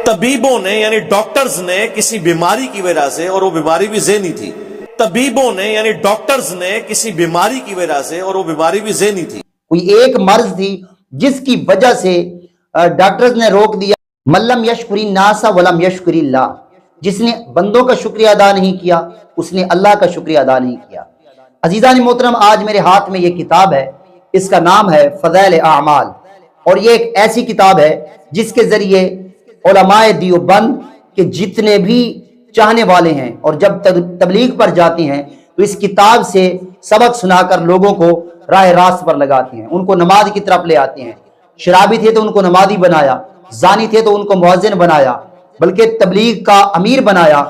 तबीबों ने यानी डॉक्टर्स ने किसी बीमारी की वजह से, और वो बीमारी भी ज़हनी थी, तबीबों ने यानी डॉक्टर्स ने किसी बीमारी की वजह से, और वो बीमारी भी ज़हनी थी, कोई एक मर्ज थी जिसकी वजह से डॉक्टर्स ने रोक दिया। मल्लम यशकुरी नासा वलम यशकुरिल्लाह, जिसने बंदों का शुक्रिया अदा नहीं किया उसने अल्लाह का शुक्रिया अदा नहीं किया। अजीज़ान मोहतरम, आज मेरे हाथ में ये किताब है, इसका नाम है फ़ज़ाइल आमाल, और ये एक ऐसी किताब है जिसके जरिए उलमाए देवबंद के जितने भी चाहने वाले हैं और जब तबलीग पर जाते हैं तो इस किताब से सबक सुनाकर लोगों को राह रास्त पर लगाते हैं, उनको नमाज की तरफ ले आते हैं। शराबी थे तो उनको नमाजी बनाया, जानी थे तो उनको मुअज्जिन बनाया, बल्कि तबलीग का अमीर बनाया,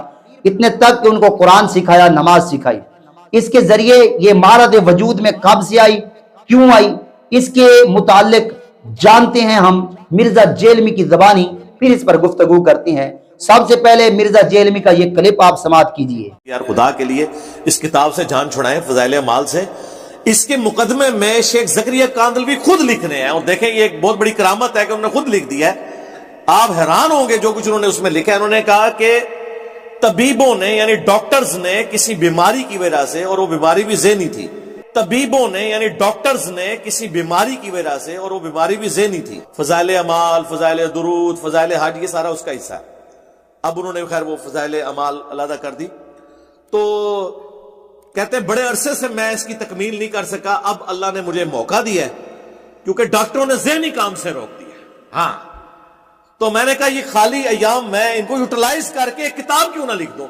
इतने तक कि उनको कुरान सिखाया, नमाज सिखाई। इसके जरिए ये मारद वजूद में कब से आई, क्यों आई, इसके मुतालिक जानते हैं हम मिर्जा जेलमी की ज़बानी, फिर इस पर गुफ्तगू करते हैं। सबसे पहले मिर्जा जेलमी का ये क्लिप आप समाअत कीजिए। यार खुदा के लिए इस किताब से जान छुड़ाएं, फ़ज़ाइल अमाल से। इसके मुकदमे में शेख ज़करिया कांदलवी खुद लिख रहे हैं, और देखें ये एक बहुत बड़ी करामत है कि उन्होंने खुद लिख दिया है। आप हैरान होंगे जो कुछ उन्होंने उसमें लिखा है। उन्होंने कहा कि तबीबों ने यानी डॉक्टर्स ने किसी बीमारी की वजह से, और वो बीमारी भी ज़हनी थी, तबीबों ने यानी डॉक्टर्स ने किसी बीमारी की वजह से, और वो बीमारी भी ज़हनी थी। फ़ज़ाइल अमाल, फ़ज़ाइल दुरूद, फ़ज़ाइल हज, ये सारा उसका हिस्सा है। अब उन्होंने खैर वो फ़ज़ाइल अमाल अलहदा कर दी। तो कहते हैं बड़े अरसे से मैं इसकी तकमील नहीं कर सका, अब अल्लाह ने मुझे मौका दिया है क्योंकि डॉक्टरों ने ज़हनी काम से रोक दिया। हाँ, तो मैंने कहा ये खाली अय्याम मैं इनको यूटिलाइज करके एक किताब क्यों ना लिख दूं।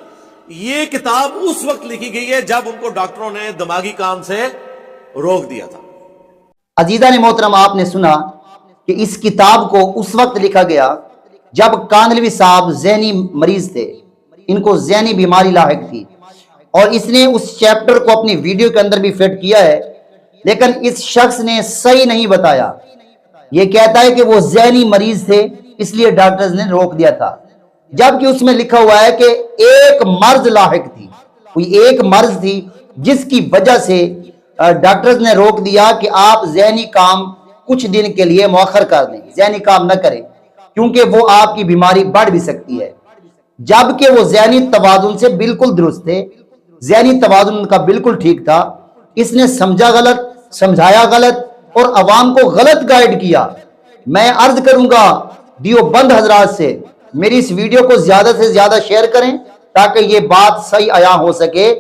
ये किताब उस वक्त लिखी गई है जब उनको डॉक्टरों ने दिमागी काम से रोक दिया था। अजीज़ा ने मोहतरम, आपने सुना कि इस किताब को उस वक्त लिखा गया जब कांदलवी साहब ज़हनी मरीज थे, इनको ज़हनी बीमारी लाहिक थी, और इसने उस चैप्टर को अपनी वीडियो के अंदर भी फिट किया है, लेकिन इस शख्स ने सही नहीं बताया। ये कहता है कि वो ज़हनी मरीज थे इसलिए डॉक्टर्स ने रोक दिया था, जबकि उसमें लिखा हुआ है कि एक मर्ज लाहिक थी, कोई एक मर्ज थी जिसकी वजह से डॉक्टर्स ने रोक दिया कि आप ज़हनी काम कुछ दिन के लिए मौखर कर दें, ज़हनी काम न करें क्योंकि वो आपकी बीमारी बढ़ भी सकती है। जबकि वो ज़हनी तवाज़ुन से बिल्कुल दुरुस्त थे, ज़हनी तवाज़ुन उनका बिल्कुल ठीक था। इसने समझा गलत, समझाया गलत और अवाम को गलत गाइड किया। मैं अर्ज करूंगा देवबंद हजरात से, मेरी इस वीडियो को ज्यादा से ज्यादा शेयर करें ताकि ये बात सही आया हो सके।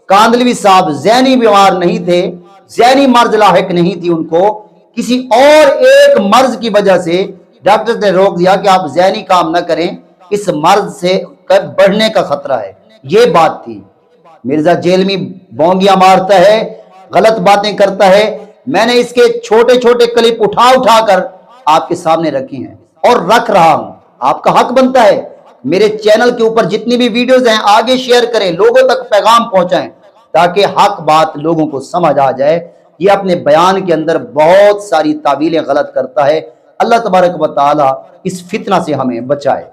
कांदलवी साहब ज़हनी बीमार नहीं थे, ज़हनी मर्ज लाहिक नहीं थी, उनको किसी और एक मर्ज की वजह से डॉक्टर ने रोक दिया कि आप ज़हनी काम न करें, इस मर्ज से बढ़ने का खतरा है। ये बात थी। मिर्जा जेलमी बोंगियां मारता है, गलत बातें करता है। मैंने इसके छोटे छोटे क्लिप उठा उठा कर आपके सामने रखे हैं और रख रहा हूं। आपका हक बनता है मेरे चैनल के ऊपर जितनी भी वीडियोस हैं आगे शेयर करें, लोगों तक पैगाम पहुंचाएं ताकि हक बात लोगों को समझ आ जाए। ये अपने बयान के अंदर बहुत सारी तावीलें गलत करता है। अल्लाह तबारक व तआला इस फितना से हमें बचाए।